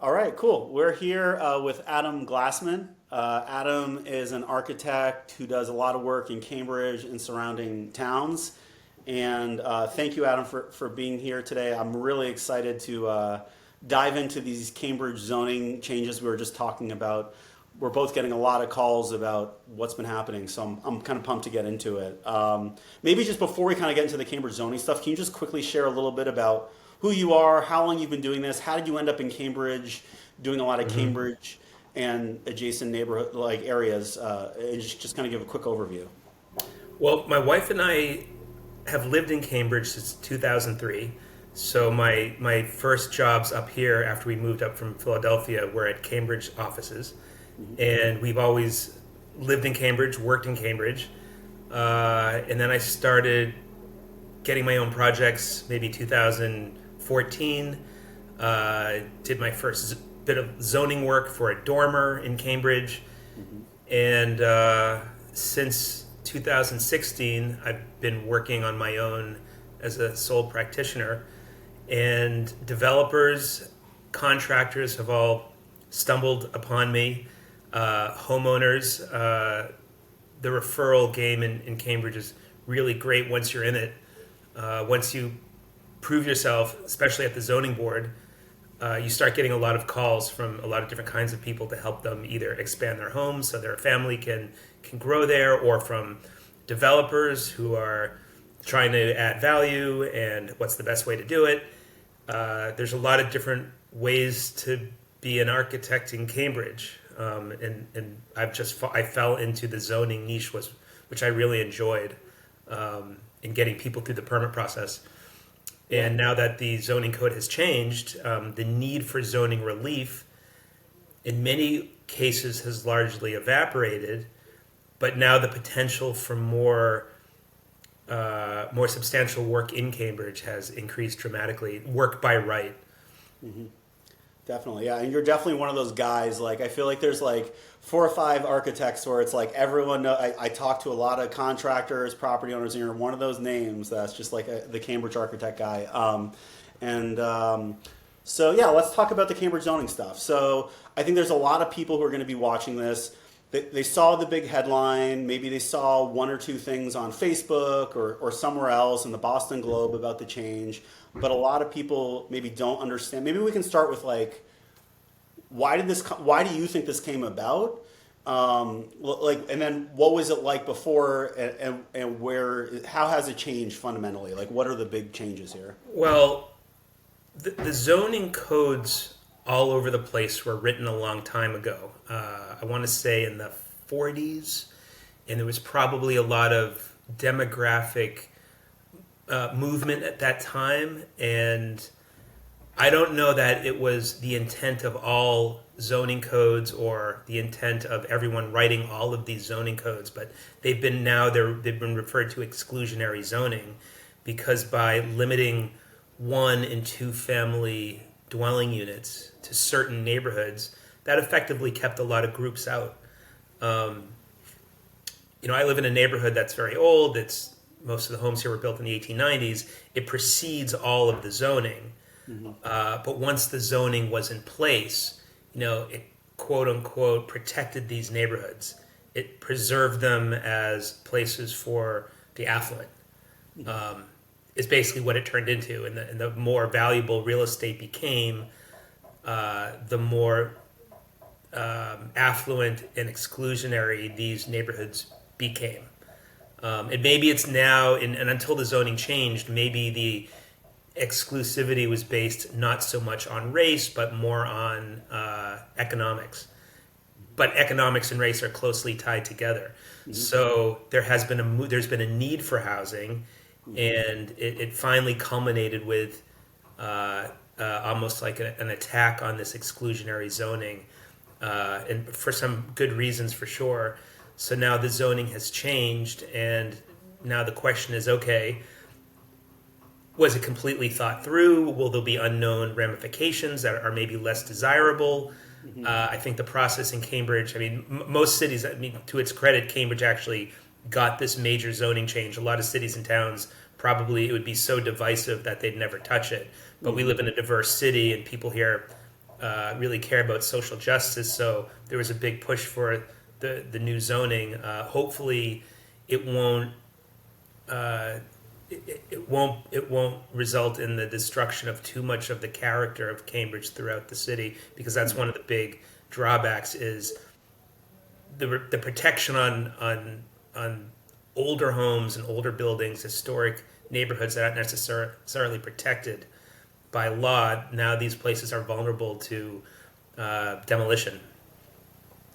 All right, cool. We're here with Adam Glassman. Adam is an architect who does a lot of work in Cambridge and surrounding towns. And thank you, Adam, for being here today. I'm really excited to dive into these Cambridge zoning changes we were just talking about. We're both getting a lot of calls about what's been happening, so I'm kind of pumped to get into it. Maybe just before we kind of get into the Cambridge zoning stuff, can you just quickly share a little bit about who you are, how long you've been doing this, how did you end up in Cambridge, doing a lot of hmm Cambridge and adjacent neighborhood like areas, and just kind of give a quick overview. Well, my wife and I have lived in Cambridge since 2003. So my first jobs up here after we moved up from Philadelphia were at Cambridge offices, and we've always lived in Cambridge, worked in Cambridge, and then I started getting my own projects maybe 2014. Did my first bit of zoning work for a dormer in Cambridge. And since 2016, I've been working on my own as a sole practitioner. And developers, contractors have all stumbled upon me. Homeowners, the referral game in Cambridge is really great once you're in it. Once you prove yourself, especially at the zoning board, you start getting a lot of calls from a lot of different kinds of people to help them either expand their homes so their family can grow there, or from developers who are trying to add value and what's the best way to do it. There's a lot of different ways to be an architect in Cambridge, and I fell into the zoning niche, which I really enjoyed, in getting people through the permit process. Yeah. And now that the zoning code has changed, the need for zoning relief in many cases has largely evaporated, but now the potential for more substantial work in Cambridge has increased dramatically. Work by right. Definitely, yeah, and you're definitely one of those guys. Like, I feel like there's like four or five architects where it's like everyone. I talk to a lot of contractors, property owners, and you're one of those names that's just like the Cambridge architect guy. And so, yeah, let's talk about the Cambridge zoning stuff. So, I think there's a lot of people who are going to be watching this. They saw the big headline. Maybe they saw one or two things on Facebook or somewhere else in the Boston Globe about the change. But a lot of people maybe don't understand. Maybe we can start with like, why do you think this came about? Like, and then what was it like before, and how has it changed fundamentally? Like, what are the big changes here? Well, the zoning codes all over the place were written a long time ago. I want to say in the 40s, and there was probably a lot of demographic movement at that time, and I don't know that it was the intent of all zoning codes or the intent of everyone writing all of these zoning codes, but they've been referred to exclusionary zoning because by limiting one and two family dwelling units to certain neighborhoods, that effectively kept a lot of groups out. Um, I live in a neighborhood that's very old. Most of the homes here were built in the 1890s. It precedes all of the zoning. But once the zoning was in place, it quote unquote protected these neighborhoods. It preserved them as places for the affluent. Is basically what it turned into, and the more valuable real estate became, the more affluent and exclusionary these neighborhoods became. And maybe it's now, and until the zoning changed, maybe the exclusivity was based not so much on race, but more on economics. But economics and race are closely tied together. So there's been a need for housing, and it finally culminated with almost like an attack on this exclusionary zoning, and for some good reasons for sure. So now the zoning has changed, and now the question is, okay, was it completely thought through? Will there be unknown ramifications that are maybe less desirable? I think the process in Cambridge, most cities, to its credit, Cambridge actually got this major zoning change. A lot of cities and towns, probably it would be so divisive that they'd never touch it. But we live in a diverse city, and people here really care about social justice. So there was a big push for the new zoning. Hopefully, it won't. It won't result in the destruction of too much of the character of Cambridge throughout the city, because that's one of the big drawbacks is the protection on older homes and older buildings, historic neighborhoods that aren't necessarily protected by law. Now these places are vulnerable to demolition.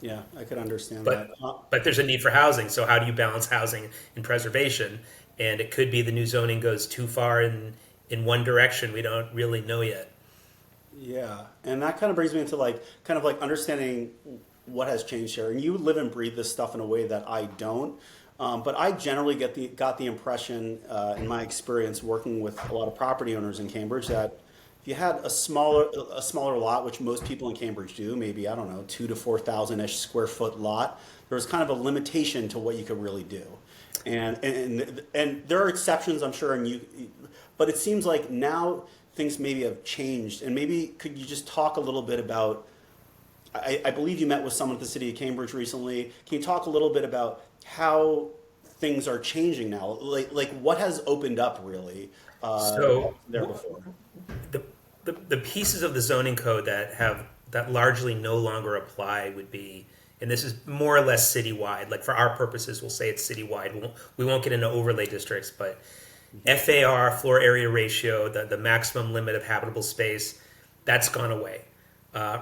Yeah, I could understand But that. but there's a need for housing. So how do you balance housing and preservation? And it could be the new zoning goes too far in one direction. We don't really know yet. Yeah, and that kind of brings me into like kind of like understanding what has changed here. And you live and breathe this stuff in a way that I don't. But I generally got the impression in my experience working with a lot of property owners in Cambridge that if you had a smaller lot, which most people in Cambridge do, maybe I don't know, 2 to 4,000 ish square foot lot, there was kind of a limitation to what you could really do. And there are exceptions, I'm sure, but it seems like now things maybe have changed. And maybe could you just talk a little bit about? I believe you met with someone at the city of Cambridge recently. Can you talk a little bit about how things are changing now? Like what has opened up really So there before? the, the pieces of the zoning code that largely no longer apply would be, and this is more or less citywide. Like for our purposes, we'll say it's citywide. We won't get into overlay districts, but FAR, floor area ratio, the maximum limit of habitable space, that's gone away.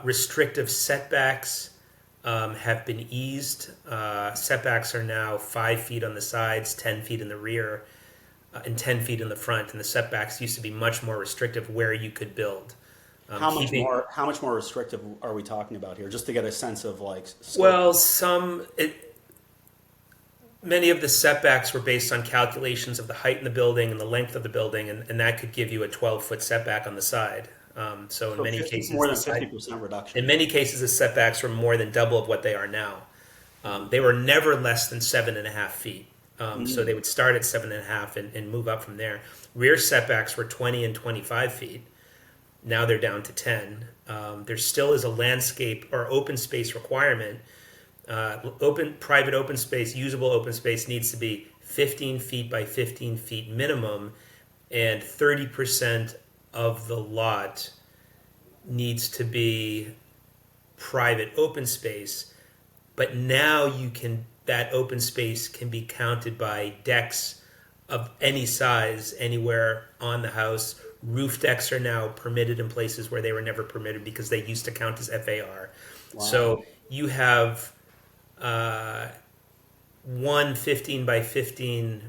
Restrictive setbacks have been eased. Setbacks are now 5 feet on the sides, 10 feet in the rear, and 10 feet in the front. And the setbacks used to be much more restrictive where you could build. How much more restrictive are we talking about here? Just to get a sense of like scope. Well, many of the setbacks were based on calculations of the height in the building and the length of the building, and that could give you a 12-foot setback on the side. So in many cases, more than 50% reduction. in many cases, the setbacks were more than double of what they are now. They were never less than 7.5 feet. So they would start at 7.5 and move up from there. Rear setbacks were 20 and 25 feet. Now they're down to 10. There still is a landscape or open space requirement. Private open space, usable open space needs to be 15 feet by 15 feet minimum, and 30% of the lot needs to be private open space. But now that open space can be counted by decks of any size anywhere on the house. Roof decks are now permitted in places where they were never permitted because they used to count as FAR. Wow. So you have one 15 by 15.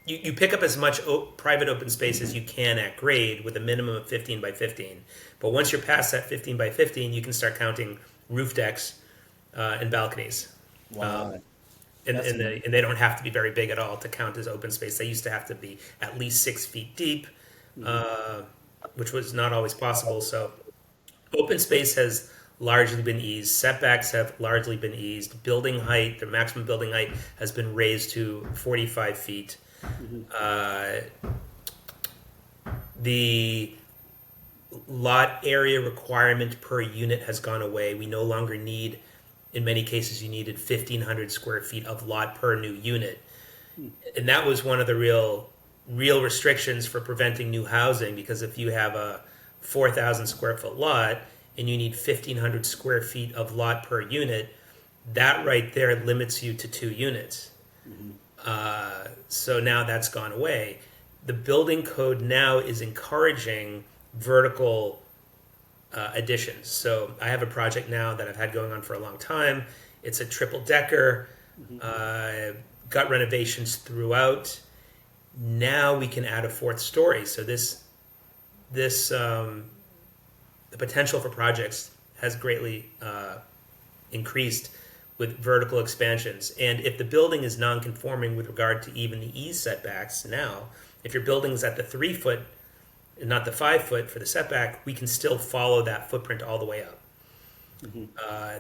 You pick up as much private open space as you can at grade with a minimum of 15 by 15. But once you're past that 15 by 15, you can start counting roof decks and balconies. Wow. And they don't have to be very big at all to count as open space. They used to have to be at least 6 feet deep, which was not always possible. So open space has largely been eased. Setbacks have largely been eased. Building height, the maximum building height, has been raised to 45 feet. The lot area requirement per unit has gone away. We no longer need, in many cases, you needed 1,500 square feet of lot per new unit. And that was one of the real restrictions for preventing new housing, because if you have a 4,000 square foot lot and you need 1,500 square feet of lot per unit, that right there limits you to 2 units. So now that's gone away. The building code now is encouraging vertical additions. So I have a project now that I've had going on for a long time. It's a triple decker, got renovations throughout. Now we can add a 4th story. So the potential for projects has greatly increased with vertical expansions. And if the building is non-conforming with regard to even the ease setbacks now, if your building is at the 3 foot and not the 5 foot for the setback, we can still follow that footprint all the way up.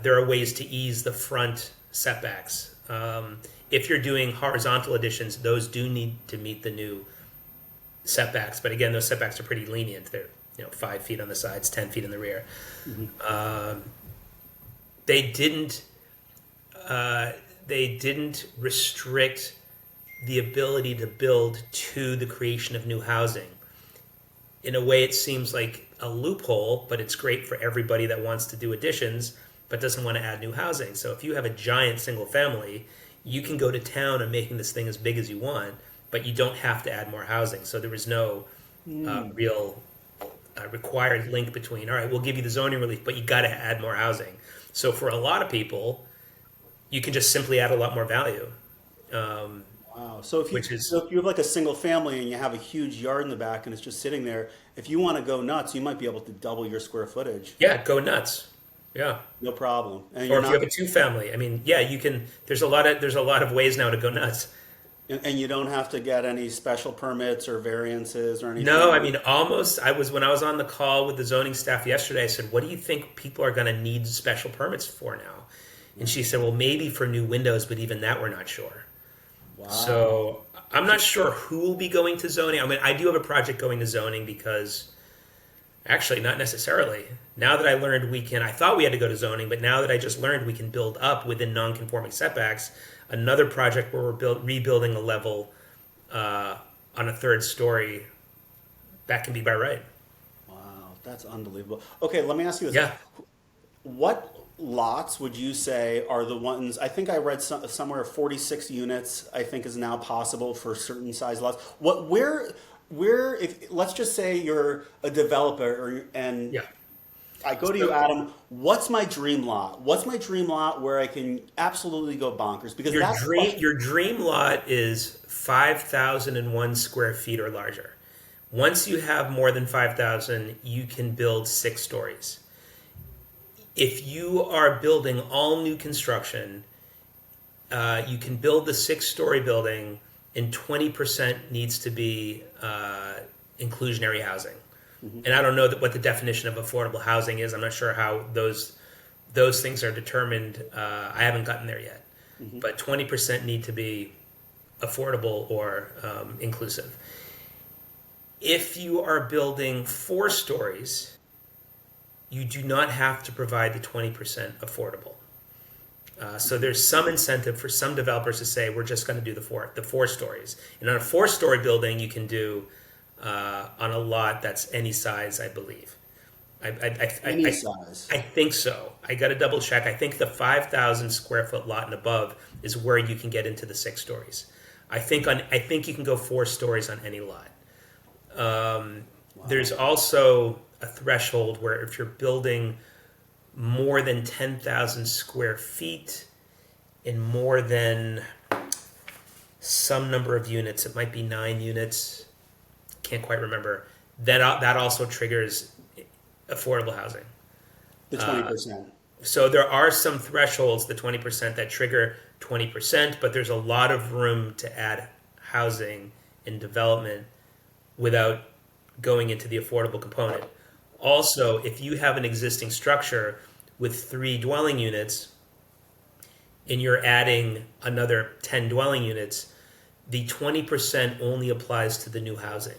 There are ways to ease the front setbacks. If you're doing horizontal additions, those do need to meet the new setbacks. But again, those setbacks are pretty lenient. They're 5 feet on the sides, 10 feet in the rear. Mm-hmm. They didn't. They didn't restrict the ability to build to the creation of new housing. In a way, it seems like a loophole, but it's great for everybody that wants to do additions but doesn't want to add new housing. So if you have a giant single family, you can go to town on making this thing as big as you want, but you don't have to add more housing. So there was no real required link between, all right, we'll give you the zoning relief, but you got to add more housing. So for a lot of people, you can just simply add a lot more value. Wow. So if Which is, so if you have like a single family and you have a huge yard in the back and it's just sitting there, if you want to go nuts, you might be able to double your square footage. yeah, go nuts. Yeah. No problem. And Or you're if you not, have a two family, I mean, yeah, you can. There's a lot of ways now to go nuts. and you don't have to get any special permits or variances or anything. No, I mean, almost. When I was on the call with the zoning staff yesterday, I said, "What do you think people are going to need special permits for now?" And she said, "Well, maybe for new windows, but even that we're not sure." Wow. So I'm not sure who will be going to zoning. I mean, I do have a project going to zoning because, actually, not necessarily. Now that I learned I thought we had to go to zoning, but now that I just learned we can build up within non-conforming setbacks, another project where we're rebuilding a level on a third story, that can be by right. Wow, that's unbelievable. Okay, let me ask you this. Yeah. What lots would you say are the ones, I think I read somewhere 46 units, I think is now possible for certain size lots. If let's just say you're a developer and Yeah. I go to you, Adam, what's my dream lot? What's my dream lot where I can absolutely go bonkers? Because Your dream lot is 5,001 square feet or larger. Once you have more than 5,000, you can build 6 stories. If you are building all new construction, you can build the 6-story building, and 20% needs to be inclusionary housing. Mm-hmm. And I don't know what the definition of affordable housing is. I'm not sure how those things are determined. I haven't gotten there yet. Mm-hmm. But 20% need to be affordable or inclusive. If you are building 4 stories, you do not have to provide the 20% affordable. So there's some incentive for some developers to say, we're just going to do the four stories. And on a 4-story building, you can do on a lot that's any size, I believe. Any size. I think so. I got to double check. I think the 5,000 square foot lot and above is where you can get into the 6 stories. I think you can go 4 stories on any lot. Wow. There's also a threshold where if you're building more than 10,000 square feet in more than some number of units, it might be 9 units, can't quite remember, that also triggers affordable housing. The 20%. So there are some thresholds, the 20%, that trigger 20%, but there's a lot of room to add housing and development without going into the affordable component. Also, if you have an existing structure with 3 dwelling units and you're adding another 10 dwelling units, the 20% only applies to the new housing.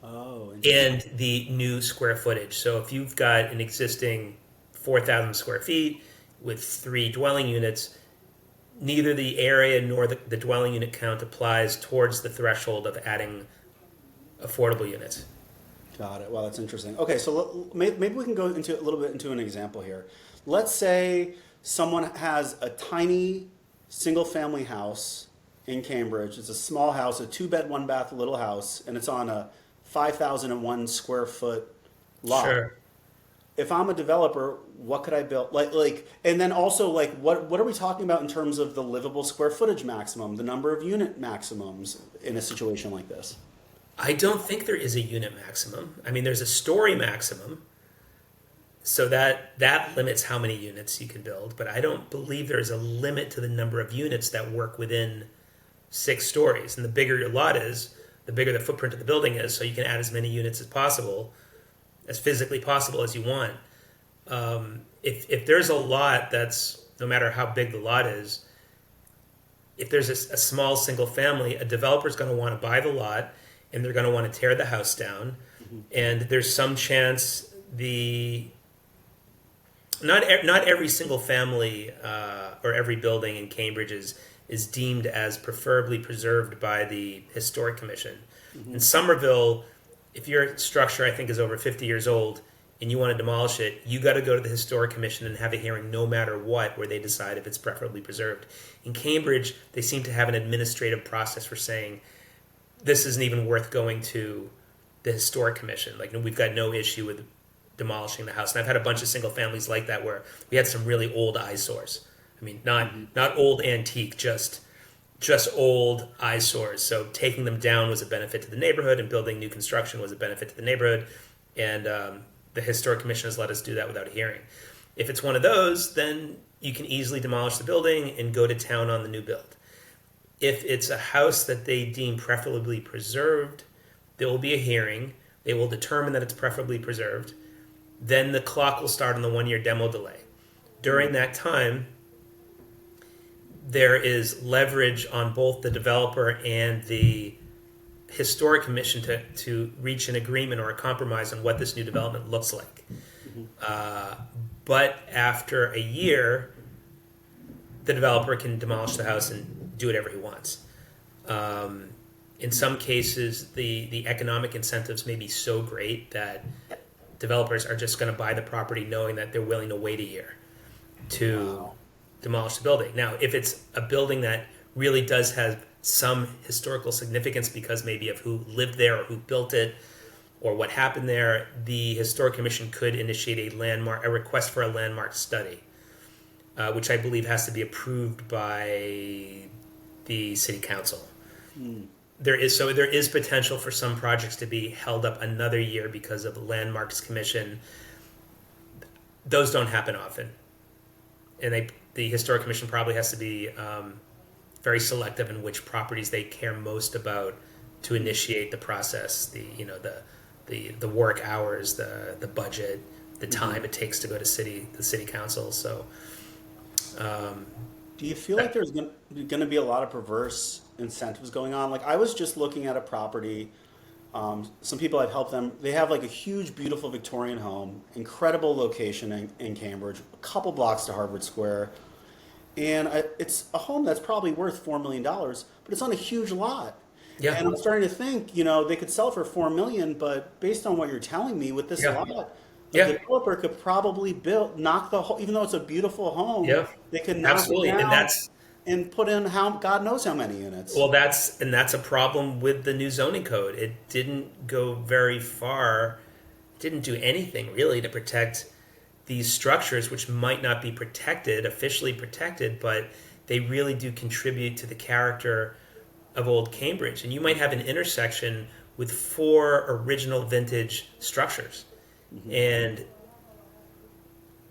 Oh, and the new square footage. So if you've got an existing 4,000 square feet with 3 dwelling units, neither the area nor the dwelling unit count applies towards the threshold of adding affordable units. Got it. Well, that's interesting. Okay, so maybe we can go into a little bit into an example here. Let's say someone has a tiny single-family house in Cambridge. It's a small house, a 2-bed, 1-bath little house, and it's on a 5,001 square foot lot. Sure. If I'm a developer, what could I build? And then also what are we talking about in terms of the livable square footage maximum, the number of unit maximums in a situation like this? I don't think there is a unit maximum. I mean, there's a story maximum, so that limits how many units you can build. But I don't believe there's a limit to the number of units that work within 6 stories. And the bigger your lot is, the bigger the footprint of the building is, so you can add as many units as possible, as physically possible as you want. If there's a lot that's, no matter how big the lot is, if there's a small single family, a developer's going to want to buy the lot, and they're going to want to tear the house down. And there's some chance not every single family or every building in Cambridge is deemed as preferably preserved by the Historic Commission. In Somerville, if your structure, I think, is over 50 years old and you want to demolish it, you got to go to the Historic Commission and have a hearing no matter what, where they decide if it's preferably preserved. In Cambridge, they seem to have an administrative process for saying this isn't even worth going to the Historic Commission. Like, we've got no issue with demolishing the house. And I've had a bunch of single families like that where we had some really old eyesores. I mean, not old antique, just old eyesores. So taking them down was a benefit to the neighborhood, and building new construction was a benefit to the neighborhood. And the Historic Commission has let us do that without a hearing. If it's one of those, then you can easily demolish the building and go to town on the new build. If it's a house that they deem preferably preserved, there will be a hearing. They will determine that it's preferably preserved. Then the clock will start on the 1-year demo delay. During that time, there is leverage on both the developer and the Historic Commission to reach an agreement or a compromise on what this new development looks like. But after a year, the developer can demolish the house and do whatever he wants. In some cases, the economic incentives may be so great that developers are just going to buy the property knowing that they're willing to wait a year to demolish the building. Now, if it's a building that really does have some historical significance because maybe of who lived there or who built it or what happened there, the Historic Commission could initiate a request for a landmark study, which I believe has to be approved by the City Council. There is potential for some projects to be held up another year because of the Landmarks Commission. Those don't happen often, and the Historic Commission probably has to be very selective in which properties they care most about to initiate the process. The work hours, the budget, the time it takes to go to the City Council. So, do you feel like there's going to be a lot of perverse incentives going on? Like, I was just looking at a property. Some people I've helped them. They have like a huge, beautiful Victorian home, incredible location in Cambridge, a couple blocks to Harvard Square, and it's a home that's probably worth $4 million, but it's on a huge lot. yeah, And I'm starting to think, they could sell for $4 million, but based on what you're telling me with this Yeah. lot, Yeah. the developer could probably knock the whole, even though it's a beautiful home, Yeah. they could knock Absolutely, it down and and put in God knows how many units. well, that's a problem with the new zoning code. It didn't go very far, didn't do anything really to protect these structures, which might not be officially protected, but they really do contribute to the character of Old Cambridge. And you might have an intersection with 4 original vintage structures, and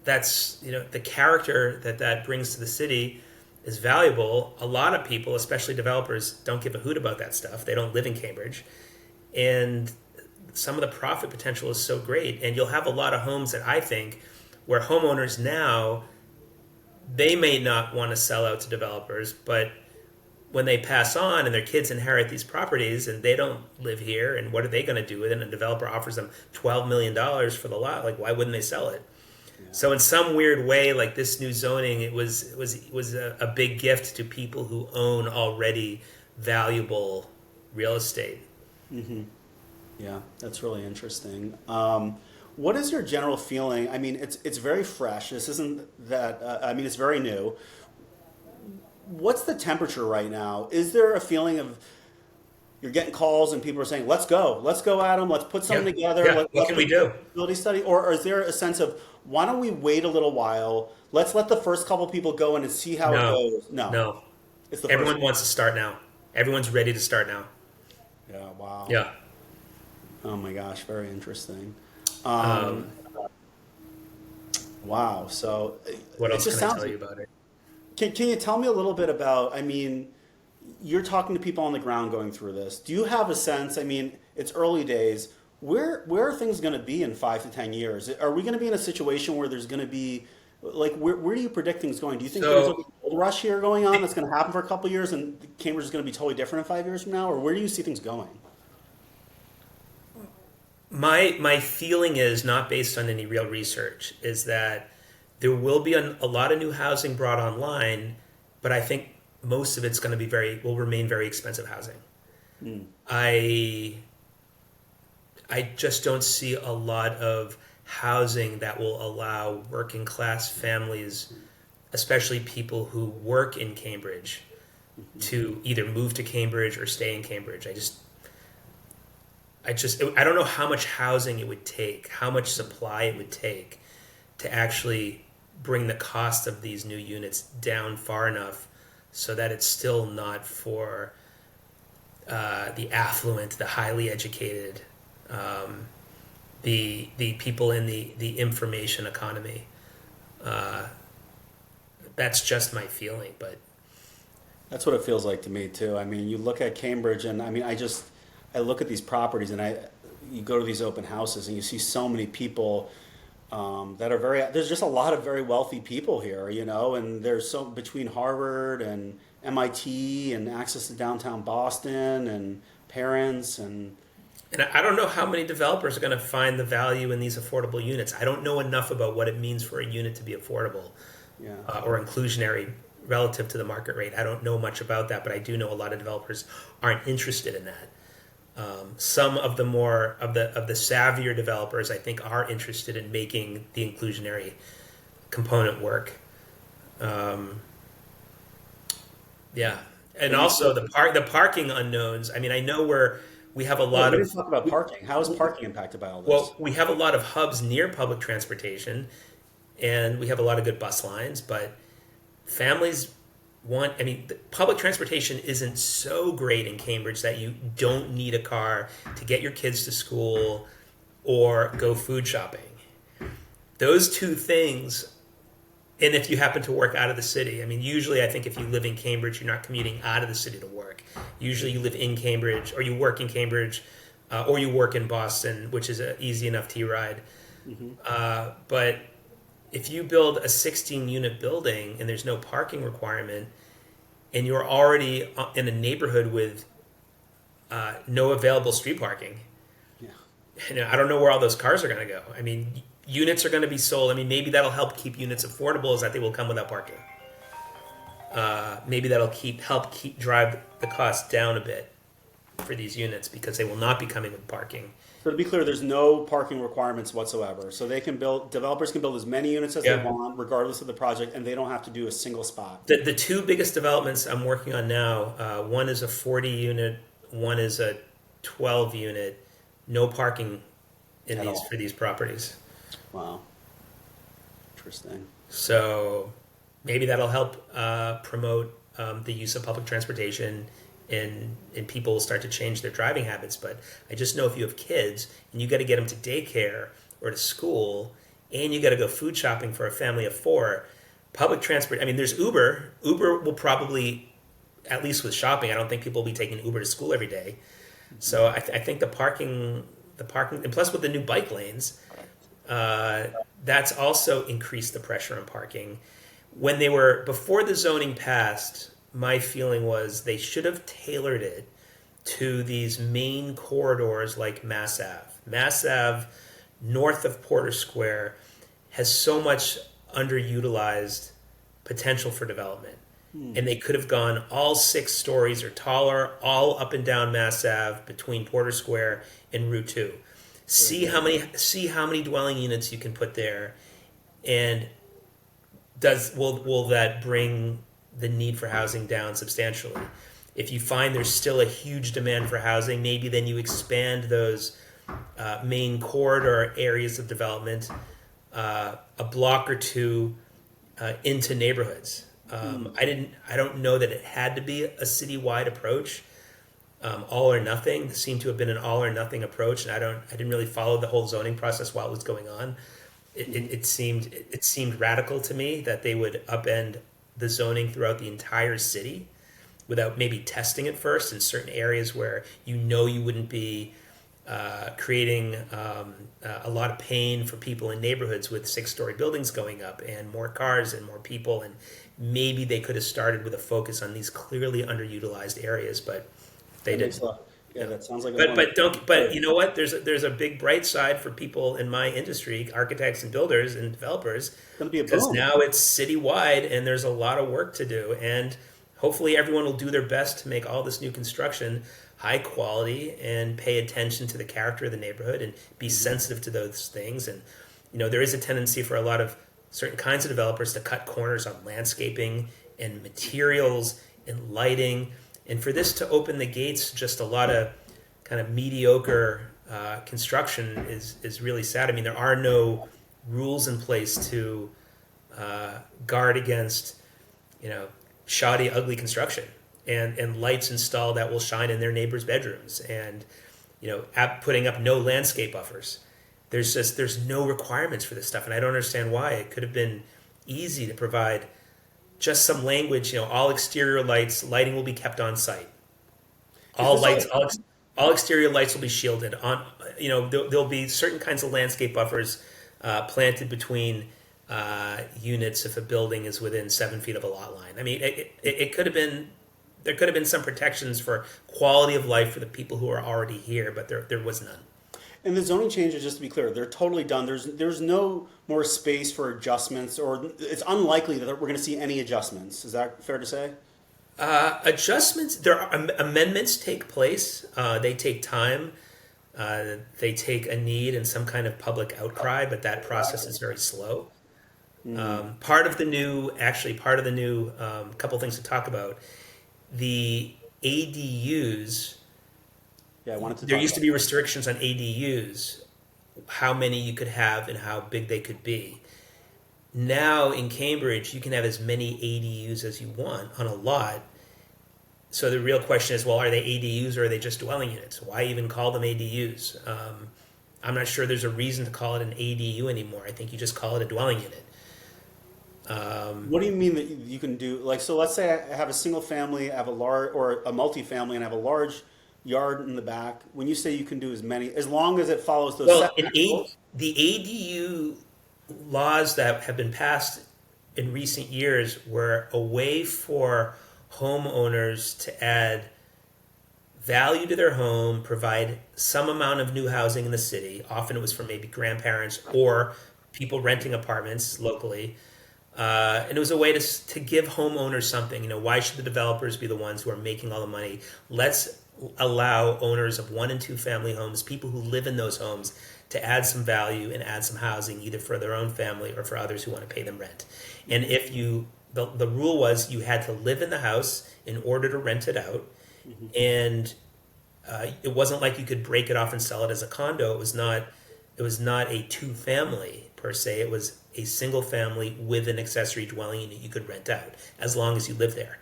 that's the character that brings to the city is valuable. A lot of people, especially developers, don't give a hoot about that stuff. They don't live in Cambridge, and some of the profit potential is so great. And you'll have a lot of homes that I think where homeowners now, they may not want to sell out to developers, but when they pass on and their kids inherit these properties and they don't live here, and what are they going to do with it? And a developer offers them $12 million for the lot. Like, why wouldn't they sell it? So in some weird way, like this new zoning, it was a big gift to people who own already valuable real estate. Yeah, that's really interesting. What is your general feeling? I mean, it's very fresh. This isn't that. It's very new. What's the temperature right now? Is there a feeling of you're getting calls and people are saying, "Let's go, Adam, let's put something together." Yeah. What can we do? Ability study, or is there a sense of why don't we wait a little while? Let's let the first couple people go in and see how it goes. No. It's the Everyone first. wants to start now. Everyone's ready to start now. Yeah. Wow. Yeah. Oh my gosh, very interesting. Wow. So What it else just can I sounds. tell you about it? Can you tell me a little bit about? I mean, you're talking to people on the ground going through this. Do you have a sense? I mean, it's early days. Where are things going to be in 5 to 10 years? Are we going to be in a situation where there's going to be, like, where do you predict things going? Do you think there's a gold rush here going on that's going to happen for a couple of years, and Cambridge is going to be totally different in 5 years from now, or where do you see things going? My feeling is, not based on any real research, is that there will be a lot of new housing brought online, but I think most of it's going to be will remain very expensive housing. Mm. I just don't see a lot of housing that will allow working class families, especially people who work in Cambridge, to either move to Cambridge or stay in Cambridge. I don't know how much housing it would take, how much supply it would take to actually bring the cost of these new units down far enough so that it's still not for the affluent, the highly educated, the people in the information economy. That's just my feeling, but That's what it feels like to me too. I mean, you look at Cambridge, and I mean, I look at these properties, and you go to these open houses, and you see so many people that are there's just a lot of very wealthy people here, you know, and there's so between Harvard and MIT and access to downtown Boston and parents and I don't know how many developers are going to find the value in these affordable units. I don't know enough about what it means for a unit to be affordable, yeah. Or inclusionary relative to the market rate. I don't know much about that, but I do know a lot of developers aren't interested in that. Some of the more of the savvier developers, I think, are interested in making the inclusionary component work. Yeah, and also the parking unknowns. I mean, I know we have a lot We of didn't talk about parking. How is parking impacted by all this? well, we have a lot of hubs near public transportation, and we have a lot of good bus lines, but families public transportation isn't so great in Cambridge that you don't need a car to get your kids to school or go food shopping. Those two things, and if you happen to work out of the city, I mean, usually I think if you live in Cambridge, you're not commuting out of the city to work. Usually you live in Cambridge, or you work in Cambridge, or you work in Boston, which is an easy enough T-ride. But if you build a 16-unit building and there's no parking requirement, and you're already in a neighborhood with no available street parking, I don't know where all those cars are going to go. I mean, units are going to be sold. I mean, maybe that'll help keep units affordable, is that they will come without parking. Maybe that'll help drive the cost down a bit for these units, because they will not be coming with parking. So to be clear, there's no parking requirements whatsoever. So developers can build as many units as they want, regardless of the project, and they don't have to do a single spot. The two biggest developments I'm working on now, one is a 40 unit, one is a 12 unit. No parking for these properties. Wow. Interesting. So maybe that'll help promote the use of public transportation, and people will start to change their driving habits. But I just know if you have kids and you got to get them to daycare or to school, and you got to go food shopping for a family of four, public transport. I mean, there's Uber. Uber will probably, at least with shopping, I don't think people will be taking Uber to school every day. So I think the parking, and plus with the new bike lanes, that's also increased the pressure on parking. Before the zoning passed, my feeling was they should have tailored it to these main corridors like Mass Ave. Mass Ave, north of Porter Square, has so much underutilized potential for development. And they could have gone all 6 stories or taller, all up and down Mass Ave between Porter Square and Route 2. See how many dwelling units you can put there, and will that bring the need for housing down substantially? If you find there's still a huge demand for housing, maybe then you expand those main corridor areas of development a block or two into neighborhoods. I don't know that it had to be a citywide approach. All or nothing seemed to have been an all or nothing approach, and I didn't really follow the whole zoning process while it was going on. It seemed radical to me that they would upend the zoning throughout the entire city without maybe testing it first in certain areas where you wouldn't be creating a lot of pain for people in neighborhoods with 6-story buildings going up and more cars and more people. And maybe they could have started with a focus on these clearly underutilized areas, but they didn't. Yeah, that sounds like a But you know what? There's a big bright side for people in my industry, architects and builders and developers, It's going to be a because boom. now it's citywide and there's a lot of work to do, and hopefully everyone will do their best to make all this new construction high quality and pay attention to the character of the neighborhood and be sensitive to those things. And there is a tendency for a lot of certain kinds of developers to cut corners on landscaping and materials and lighting. And for this to open the gates, just a lot of kind of mediocre construction is really sad. I mean, there are no rules in place to guard against, shoddy, ugly construction, and lights installed that will shine in their neighbors' bedrooms, and putting up no landscape buffers. There's no requirements for this stuff, and I don't understand why. It could have been easy to provide just some language. All exterior lighting will be kept on site. All exterior lights will be shielded. There'll be certain kinds of landscape buffers planted between units if a building is within 7 feet of a lot line. I mean, it could have been. There could have been some protections for quality of life for the people who are already here, but there was none. And the zoning changes, just to be clear, they're totally done. There's no more space for adjustments, or it's unlikely that we're going to see any adjustments. Is that fair to say? Adjustments, amendments take place. They take time. They take a need and some kind of public outcry, but that process is very slow. Part of the new, couple things to talk about, the ADUs. Yeah, I wanted to. There used to be restrictions on ADUs, how many you could have and how big they could be. Now in Cambridge, you can have as many ADUs as you want on a lot. So the real question is, well, are they ADUs or are they just dwelling units? Why even call them ADUs? I'm not sure there's a reason to call it an ADU anymore. I think you just call it a dwelling unit. What do you mean that you can do? So let's say I have a single family, I have a large, or a multifamily, and I have a large yard in the back. When you say you can do as many, as long as it follows those setback rules? The ADU laws that have been passed in recent years were a way for homeowners to add value to their home, provide some amount of new housing in the city. Often it was for maybe grandparents or people renting apartments locally. And it was a way to give homeowners something. Why should the developers be the ones who are making all the money? Let's allow owners of 1 and 2 family homes, people who live in those homes, to add some value and add some housing, either for their own family or for others who want to pay them rent. And if the rule was you had to live in the house in order to rent it out, and it wasn't like you could break it off and sell it as a condo. It was not a 2-family per se. It was a single family with an accessory dwelling unit you could rent out as long as you live there.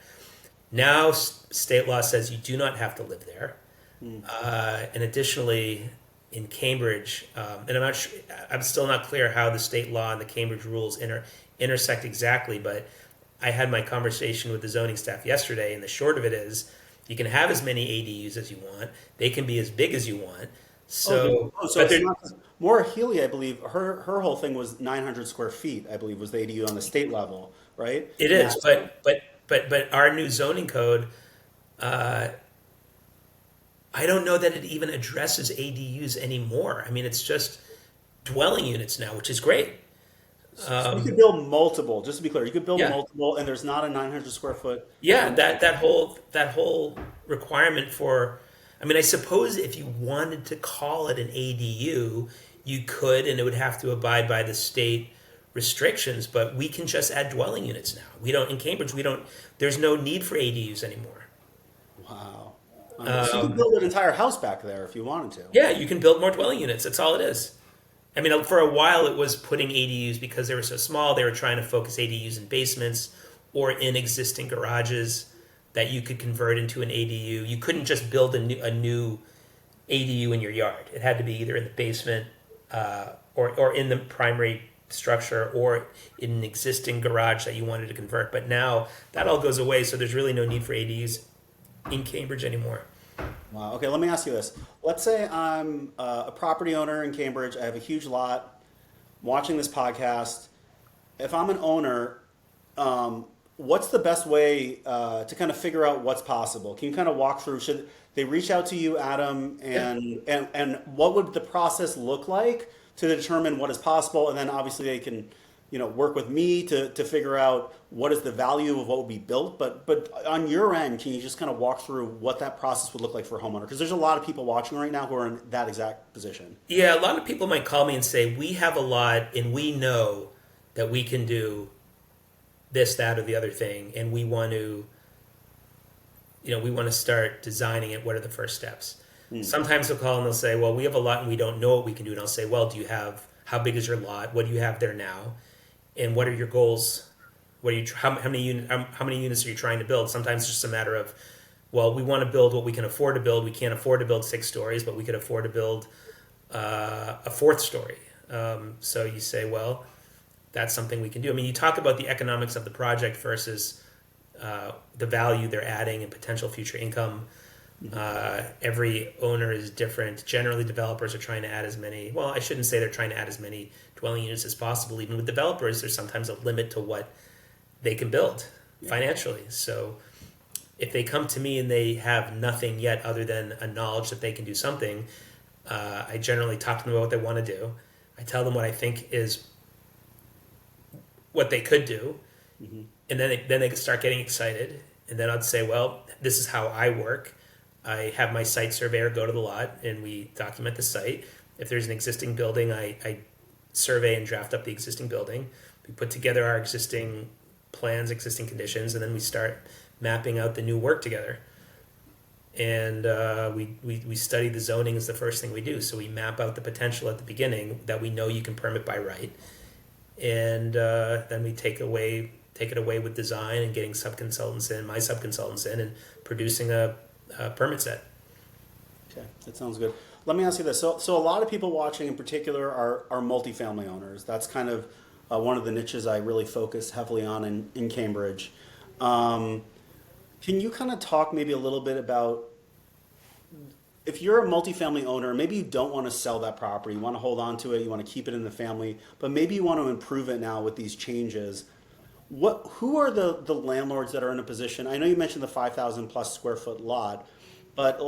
Now state law says you do not have to live there. And additionally, in Cambridge, and I'm still not clear how the state law and the Cambridge rules intersect exactly, but I had my conversation with the zoning staff yesterday, and the short of it is you can have as many ADUs as you want. They can be as big as you want. So it's not, Maura Healy, I believe, her whole thing was 900 square feet, I believe, was the ADU on the state level, right? It is, but our new zoning code, I don't know that it even addresses ADUs anymore. I mean, it's just dwelling units now, which is great. So you could build multiple, just to be clear, you could build multiple, and there's not a 900 square foot. Yeah, that whole requirement for, I mean, I suppose if you wanted to call it an ADU, you could, and it would have to abide by the state restrictions, but we can just add dwelling units now. In Cambridge, there's no need for ADUs anymore. Wow. So you could build an entire house back there if you wanted to. Yeah, you can build more dwelling units. That's all it is. I mean, for a while it was putting ADUs, because they were so small, they were trying to focus ADUs in basements or in existing garages that you could convert into an ADU. You couldn't just build a new ADU in your yard. It had to be either in the basement or in the primary structure or in an existing garage that you wanted to convert. But now that all goes away, so there's really no need for ADUs in Cambridge anymore. Wow. Okay, let me ask you this. Let's say I'm a property owner in Cambridge. I have a huge lot. Watching this podcast, if I'm an owner, what's the best way to kind of figure out what's possible? Can you kind of walk through? Should they reach out to you, Adam, and what would the process look like to determine what is possible? And then obviously they can, work with me to figure out what is the value of what would be built. But on your end, can you just kind of walk through what that process would look like for a homeowner? Because there's a lot of people watching right now who are in that exact position. Yeah, a lot of people might call me and say, we have a lot and we know that we can do this, that, or the other thing, and we want to start designing it. What are the first steps? Sometimes they'll call and they'll say, well, we have a lot and we don't know what we can do. And I'll say, well, how big is your lot? What do you have there now? And what are your goals? How many units are you trying to build? Sometimes it's just a matter of, well, we want to build what we can afford to build. We can't afford to build 6 stories, but we could afford to build a 4th story. So you say, well, that's something we can do. I mean, you talk about the economics of the project versus the value they're adding and potential future income. Every owner is different. Generally, developers are trying to add as many. Well, I shouldn't say they're trying to add as many dwelling units as possible. Even with developers, there's sometimes a limit to what they can build financially. So if they come to me and they have nothing yet other than a knowledge that they can do something, I generally talk to them about what they want to do. I tell them what I think is what they could do, and then they start getting excited. And then I'd say, well, this is how I work. I have my site surveyor go to the lot, and we document the site. If there's an existing building, I survey and draft up the existing building. We put together our existing plans, existing conditions, and then we start mapping out the new work together. And we study the zoning is the first thing we do. So we map out the potential at the beginning that we know you can permit by right. And then we take it away with design and getting my subconsultants in, and producing a permit set. Okay, that sounds good. Let me ask you this. So a lot of people watching in particular are multifamily owners. That's kind of one of the niches I really focus heavily on in Cambridge. Can you kind of talk maybe a little bit about, if you're a multifamily owner, maybe you don't want to sell that property, you want to hold on to it, you want to keep it in the family, but maybe you want to improve it now with these changes. Who are the landlords that are in a position? I know you mentioned the 5,000 plus square foot lot, but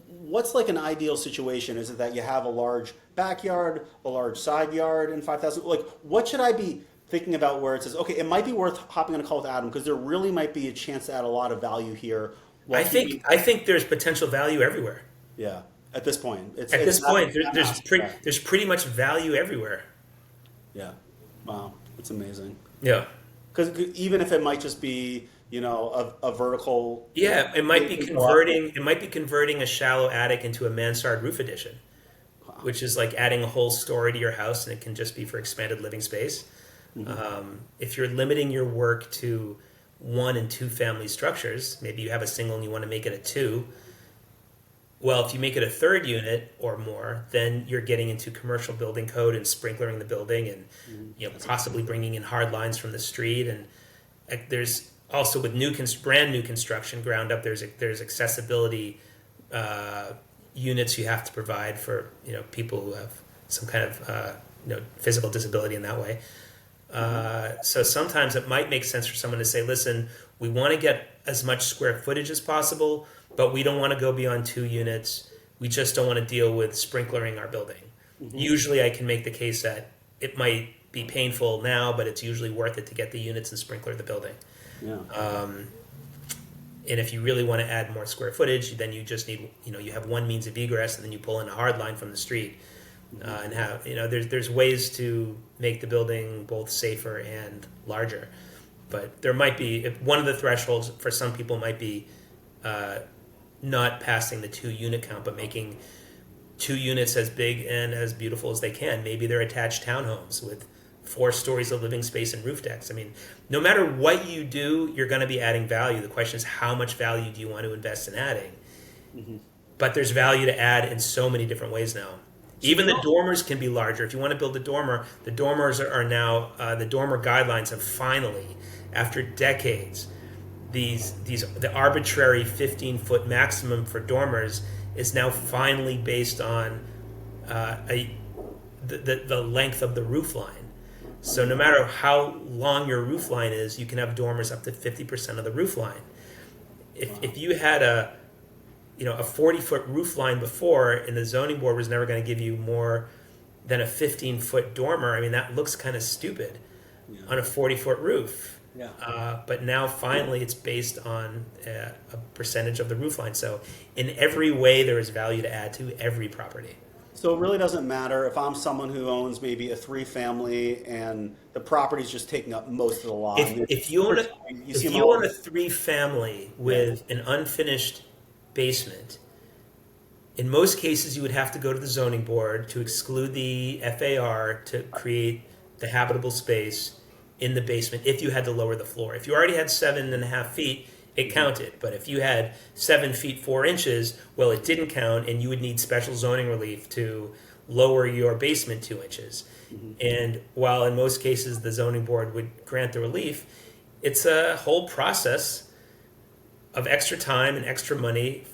what's an ideal situation? Is it that you have a large backyard, a large side yard, and 5,000? What should I be thinking about where it says, okay, it might be worth hopping on a call with Adam because there really might be a chance to add a lot of value here? I think there's potential value everywhere. Yeah, at this point. There's pretty much value everywhere. Yeah, wow, that's amazing. Yeah. Because even if it might just be, a vertical. Yeah, it might be converting a shallow attic into a mansard roof addition, which is like adding a whole story to your house, and it can just be for expanded living space. If you're limiting your work to 1 and 2 family structures, maybe you have a single and you want to make it a 2. Well, if you make it a 3rd unit or more, then you're getting into commercial building code and sprinklering the building, and possibly bringing in hard lines from the street. And there's also with brand new construction, ground up, there's accessibility units you have to provide for people who have some kind of physical disability in that way. So sometimes it might make sense for someone to say, listen, we want to get as much square footage as possible, but we don't want to go beyond 2 units. We just don't want to deal with sprinklering our building. Usually I can make the case that it might be painful now, but it's usually worth it to get the units and sprinkler the building. Yeah. And if you really want to add more square footage, then you just need, you have one means of egress, and then you pull in a hard line from the street. And have, there's ways to make the building both safer and larger. But there might be, one of the thresholds for some people might be not passing the 2 unit count, but making 2 units as big and as beautiful as they can. Maybe they're attached townhomes with 4 stories of living space and roof decks. I mean, no matter what you do, you're going to be adding value. The question is, how much value do you want to invest in adding? But there's value to add in so many different ways now. Even the dormers can be larger. If you want to build a dormer, the dormers are now, the dormer guidelines have finally, after decades, the arbitrary 15-foot maximum for dormers is now finally based on the length of the roof line. So no matter how long your roof line is, you can have dormers up to 50% of the roof line. If you had a 40-foot roof line before, and the zoning board was never going to give you more than a 15-foot dormer, I mean, that looks kind of stupid on a 40-foot roof. Yeah. But now finally it's based on a percentage of the roof line. So in every way there is value to add to every property. So it really doesn't matter if I'm someone who owns maybe a 3-family and the property's just taking up most of the lot. If you own a 3-family with an unfinished basement, in most cases you would have to go to the zoning board to exclude the FAR to create the habitable space in the basement if you had to lower the floor. If you already had 7.5 feet, it counted. But if you had 7 feet 4 inches, well, it didn't count, and you would need special zoning relief to lower your basement 2 inches. Mm-hmm. And while in most cases the zoning board would grant the relief, it's a whole process of extra time and extra money,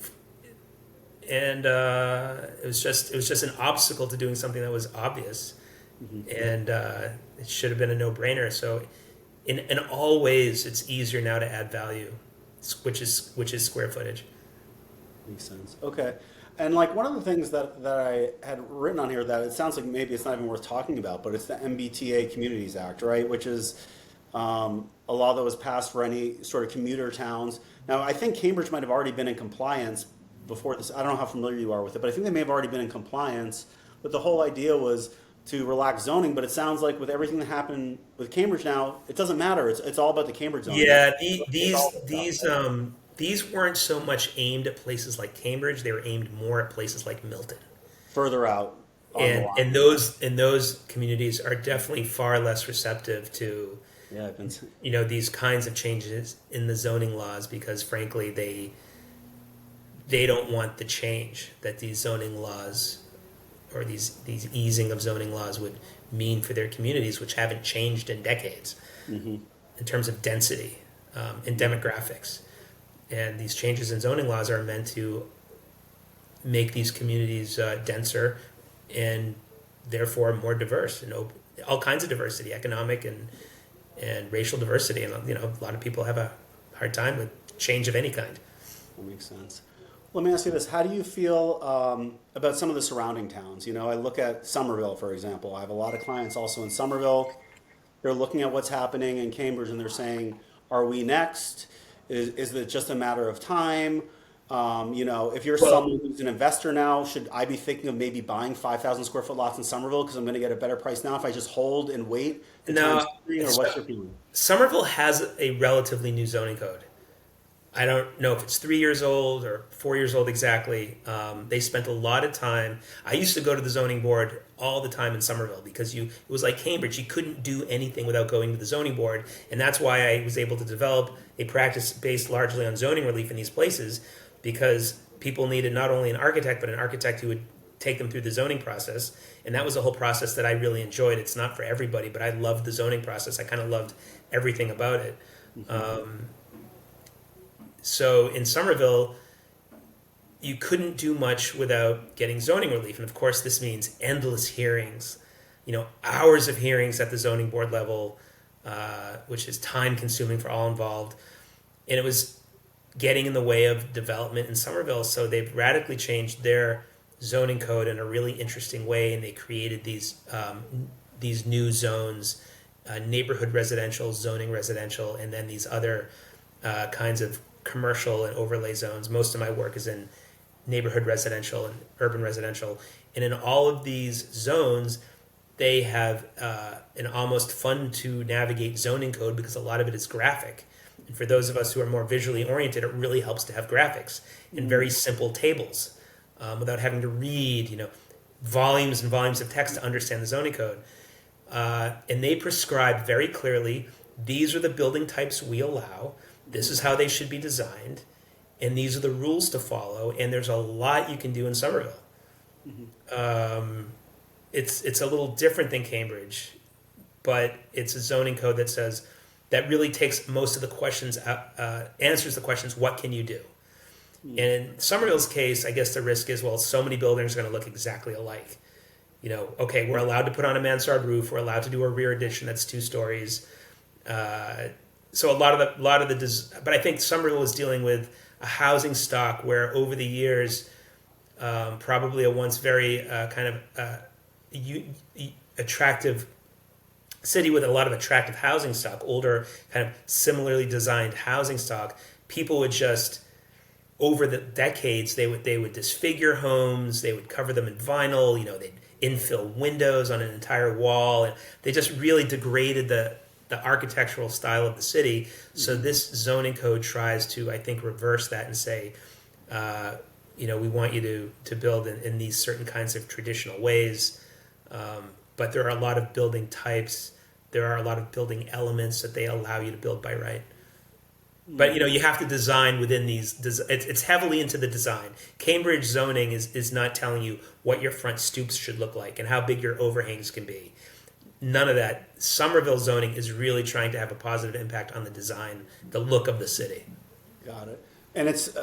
and it was just an obstacle to doing something that was obvious. Mm-hmm. And it should have been a no-brainer. So in all ways, it's easier now to add value, which is square footage. Makes sense. Okay. And like one of the things that I had written on here that it sounds like maybe it's not even worth talking about, but it's the MBTA Communities Act, right? Which is a law that was passed for any sort of commuter towns. Now, I think Cambridge might have already been in compliance before this. I don't know how familiar you are with it, but I think they may have already been in compliance. But the whole idea was to relax zoning, but it sounds like with everything that happened with Cambridge now, it doesn't matter. It's all about the Cambridge zone. Yeah, these weren't so much aimed at places like Cambridge; they were aimed more at places like Milton, further out. And those communities are definitely far less receptive to these kinds of changes in the zoning laws, because frankly they don't want the change that these zoning laws or these easing of zoning laws would mean for their communities, which haven't changed in decades. Mm-hmm. In terms of density and demographics. And these changes in zoning laws are meant to make these communities denser and therefore more diverse, and all kinds of diversity, economic and racial diversity. And a lot of people have a hard time with change of any kind. That makes sense. Let me ask you this. How do you feel about some of the surrounding towns? I look at Somerville, for example. I have a lot of clients also in Somerville. They're looking at what's happening in Cambridge and they're saying, are we next? Is it just a matter of time? If you're someone who's an investor now, should I be thinking of maybe buying 5,000 square foot lots in Somerville because I'm going to get a better price now if I just hold and wait? No, or what's your feeling? Somerville has a relatively new zoning code. I don't know if it's 3 years old or 4 years old exactly. They spent a lot of time. I used to go to the zoning board all the time in Somerville because it was like Cambridge. You couldn't do anything without going to the zoning board. And that's why I was able to develop a practice based largely on zoning relief in these places, because people needed not only an architect, but an architect who would take them through the zoning process. And that was a whole process that I really enjoyed. It's not for everybody, but I loved the zoning process. I kind of loved everything about it. Mm-hmm. So in Somerville, you couldn't do much without getting zoning relief. And of course, this means endless hearings, hours of hearings at the zoning board level, which is time consuming for all involved. And it was getting in the way of development in Somerville. So they've radically changed their zoning code in a really interesting way. And they created these new zones, neighborhood residential, zoning residential, and then these other kinds of commercial and overlay zones. Most of my work is in neighborhood residential and urban residential. And in all of these zones, they have an almost fun to navigate zoning code because a lot of it is graphic. And for those of us who are more visually oriented, it really helps to have graphics and very simple tables without having to read, volumes and volumes of text to understand the zoning code. And they prescribe very clearly, these are the building types we allow. This is how they should be designed, and these are the rules to follow. And there's a lot you can do in Somerville. Mm-hmm. It's a little different than Cambridge, but it's a zoning code that really takes most of the questions, answers the questions, what can you do? Mm-hmm. And in Somerville's case, I guess the risk is, so many buildings are going to look exactly alike. Okay, we're allowed to put on a mansard roof. We're allowed to do a rear addition that's 2 stories. So but I think Somerville is dealing with a housing stock where over the years, probably a once very attractive city with a lot of attractive housing stock, older kind of similarly designed housing stock, people would just over the decades they would disfigure homes, they would cover them in vinyl, they'd infill windows on an entire wall, and they just really degraded the architectural style of the city. So this zoning code tries to, I think, reverse that and say, we want you to build in these certain kinds of traditional ways. But there are a lot of building types. There are a lot of building elements that they allow you to build by right. But you have to design within these. It's heavily into the design. Cambridge zoning is not telling you what your front stoops should look like and how big your overhangs can be. None of that. Somerville zoning is really trying to have a positive impact on the design, the look of the city. Got it. And it's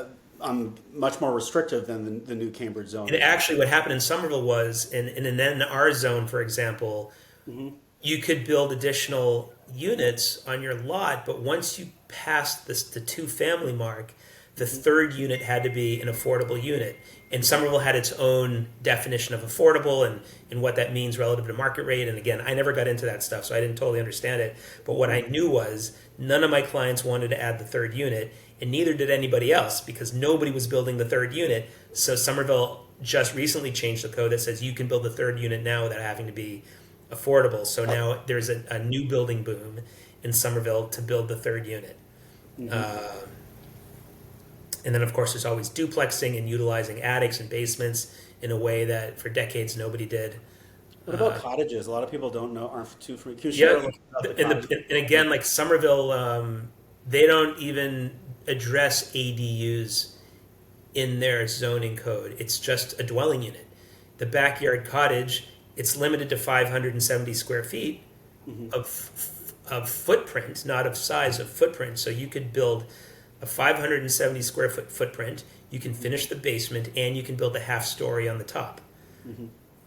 much more restrictive than the new Cambridge zoning. And actually, what happened in Somerville was, in an NR zone, for example, you could build additional units on your lot, but once you passed the 2-family mark, the 3rd unit had to be an affordable unit. And Somerville had its own definition of affordable and what that means relative to market rate. And again, I never got into that stuff, so I didn't totally understand it. But what I knew was none of my clients wanted to add the 3rd unit, and neither did anybody else because nobody was building the 3rd unit. So Somerville just recently changed the code that says you can build the 3rd unit now without having to be affordable. So now there's a new building boom in Somerville to build the 3rd unit. And then, of course, there's always duplexing and utilizing attics and basements in a way that for decades nobody did. What about cottages? A lot of people aren't too familiar. Can you share a little about the cottages? And again, like Somerville, they don't even address ADUs in their zoning code. It's just a dwelling unit. The backyard cottage, it's limited to 570 square feet of footprint, not of size, of footprint. So you could build a 570 square foot footprint. You can finish the basement, and you can build a half story on the top.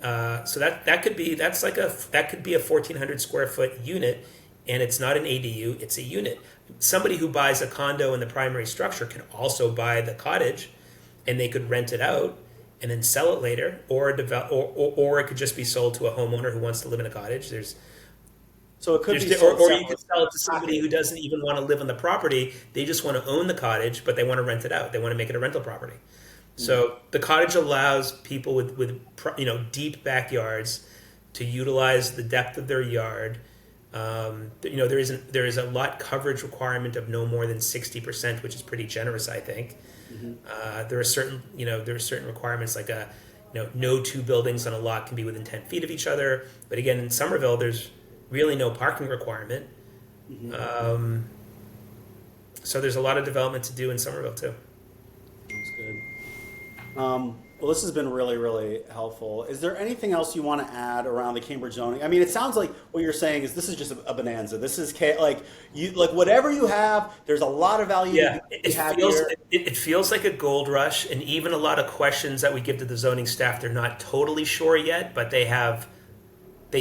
So that could be a 1,400 square foot unit, and it's not an ADU; it's a unit. Somebody who buys a condo in the primary structure can also buy the cottage, and they could rent it out and then sell it later, or it could just be sold to a homeowner who wants to live in a cottage. So it could be or you could sell it to somebody who doesn't even want to live on the property. They just want to own the cottage, but they want to rent it out. They want to make it a rental property. So the cottage allows people with deep backyards to utilize the depth of their yard. There is a lot coverage requirement of no more than 60%, which is pretty generous, I think. There are certain requirements like no 2 buildings on a lot can be within 10 feet of each other. But again, in Somerville, there's really no parking requirement. So there's a lot of development to do in Somerville too. That's good. Well, this has been really, really helpful. Is there anything else you want to add around the Cambridge zoning? I mean, it sounds like what you're saying is this is just a bonanza. This is whatever you have. There's a lot of value. Yeah, it feels like a gold rush, and even a lot of questions that we give to the zoning staff, they're not totally sure yet, but they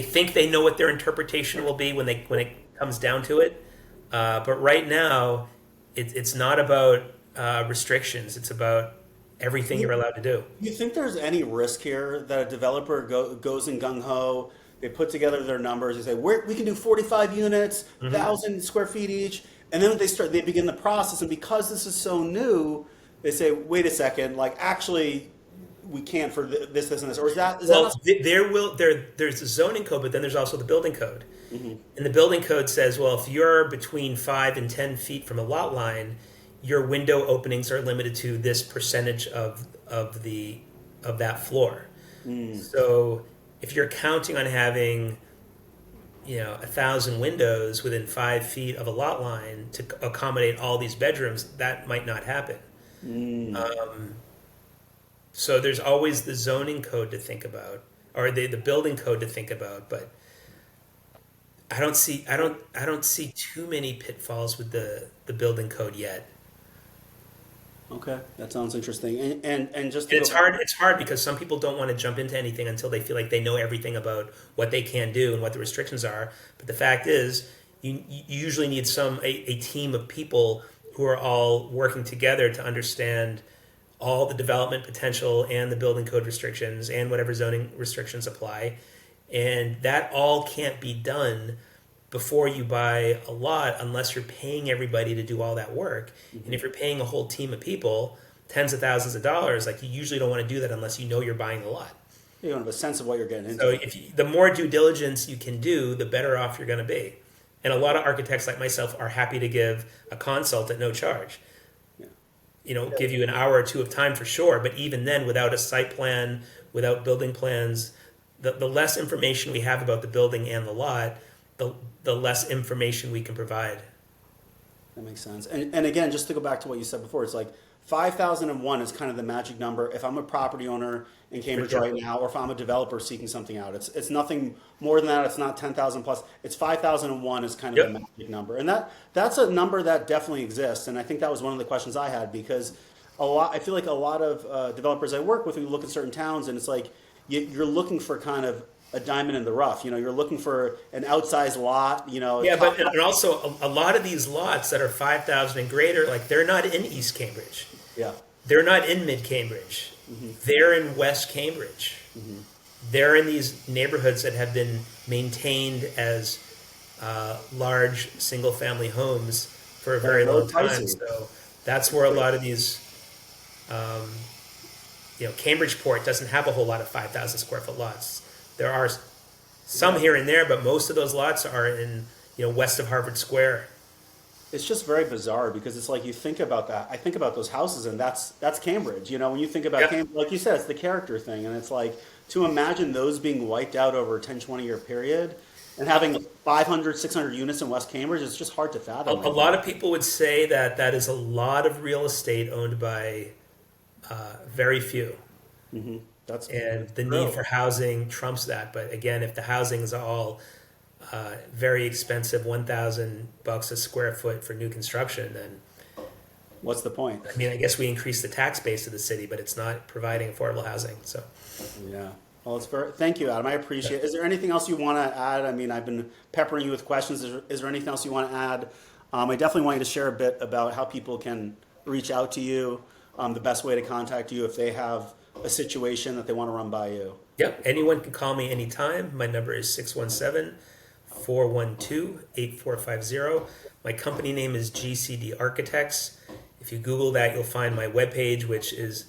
think they know what their interpretation will be when it comes down to it. But right now, it's not about restrictions. It's about everything you're allowed to do. Do you think there's any risk here that a developer goes in gung-ho, they put together their numbers, they say, we can do 45 units, 1,000 square feet each, and then they begin the process, and because this is so new, they say, wait a second, actually, we can't for this, and this, or is that there's the zoning code, but then there's also the building code. And the building code says, well, if you're between 5 and 10 feet from a lot line, your window openings are limited to this percentage of that floor. So if you're counting on having 1,000 windows within 5 feet of a lot line to accommodate all these bedrooms, that might not happen. So there's always the zoning code to think about, or the building code to think about, but I don't see too many pitfalls with the building code yet. Okay, that sounds interesting. And just to And go it's back, hard. It's hard because some people don't want to jump into anything until they feel like they know everything about what they can do and what the restrictions are. But the fact is, you usually need a team of people who are all working together to understand all the development potential and the building code restrictions and whatever zoning restrictions apply. And that all can't be done before you buy a lot unless you're paying everybody to do all that work. And if you're paying a whole team of people tens of thousands of dollars, like you usually don't want to do that unless you know you're buying a lot. you don't have a sense of what you're getting into. So the more due diligence you can do, the better off you're going to be. And a lot of architects like myself are happy to give a consult at no charge. Give you an hour or two of time for sure, but even then, without a site plan, without building plans, the less information we have about the building and the lot, the less information we can provide. That makes sense. And again, just to go back to what you said before, it's like 5,001 is kind of the magic number. If I'm a property owner in Cambridge right now, or if I'm a developer seeking something out, it's nothing more than that. It's not 10,000 plus. It's 5,001 is kind of the magic number, and that's a number that definitely exists. And I think that was one of the questions I had, because I feel like a lot of developers I work with, we look at certain towns, and it's like you're looking for kind of a diamond in the rough. You're looking for an outsized lot. Yeah, but and also a lot of these lots that are 5,000 and greater, like they're not in East Cambridge. Yeah. They're not in Mid Cambridge. They're in West Cambridge. They're in these neighborhoods that have been maintained as large single-family homes for a very long time. So that's where a lot of these, Cambridgeport doesn't have a whole lot of 5,000 square foot lots. There are some here and there, but most of those lots are in, west of Harvard Square. It's just very bizarre, because it's like you think about that. I think about those houses, and that's Cambridge. When you think about Cambridge, like you said, it's the character thing, and it's like to imagine those being wiped out over a 10, 20-year period and having 500, 600 units in West Cambridge, it's just hard to fathom. A lot of people would say that is a lot of real estate owned by very few. That's and the need for housing trumps that. But again, if the housing is all very expensive, $1,000 a square foot for new construction, then what's the point? I mean, I guess we increase the tax base of the city, but it's not providing affordable housing. So, yeah. Well, thank you, Adam. I appreciate it. Is there anything else you want to add? I mean, I've been peppering you with questions. Is there anything else you want to add? I definitely want you to share a bit about how people can reach out to you, the best way to contact you if they have a situation that they want to run by you. Yep. Anyone can call me anytime. My number is 617-412-8450. My company name is GCD Architects. If you Google that, you'll find my webpage, which is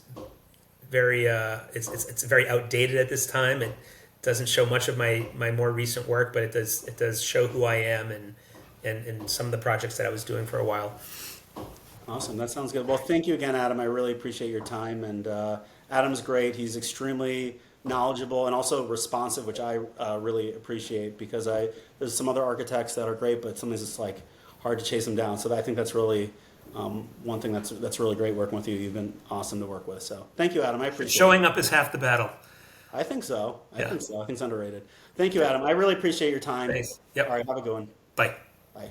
very it's very outdated at this time. It doesn't show much of my more recent work, but it does show who I am and some of the projects that I was doing for a while. Awesome. That sounds good. Well, thank you again, Adam. I really appreciate your time. And Adam's great. He's extremely knowledgeable and also responsive, which I really appreciate, because there's some other architects that are great, but sometimes it's like hard to chase them down. So I think that's really one thing that's really great working with you. You've been awesome to work with. So thank you, Adam. I appreciate Showing up is half the battle. I think so. I think it's underrated. Thank you, Adam. I really appreciate your time. Thanks. Yep. All right. Have a good one. Bye. Bye.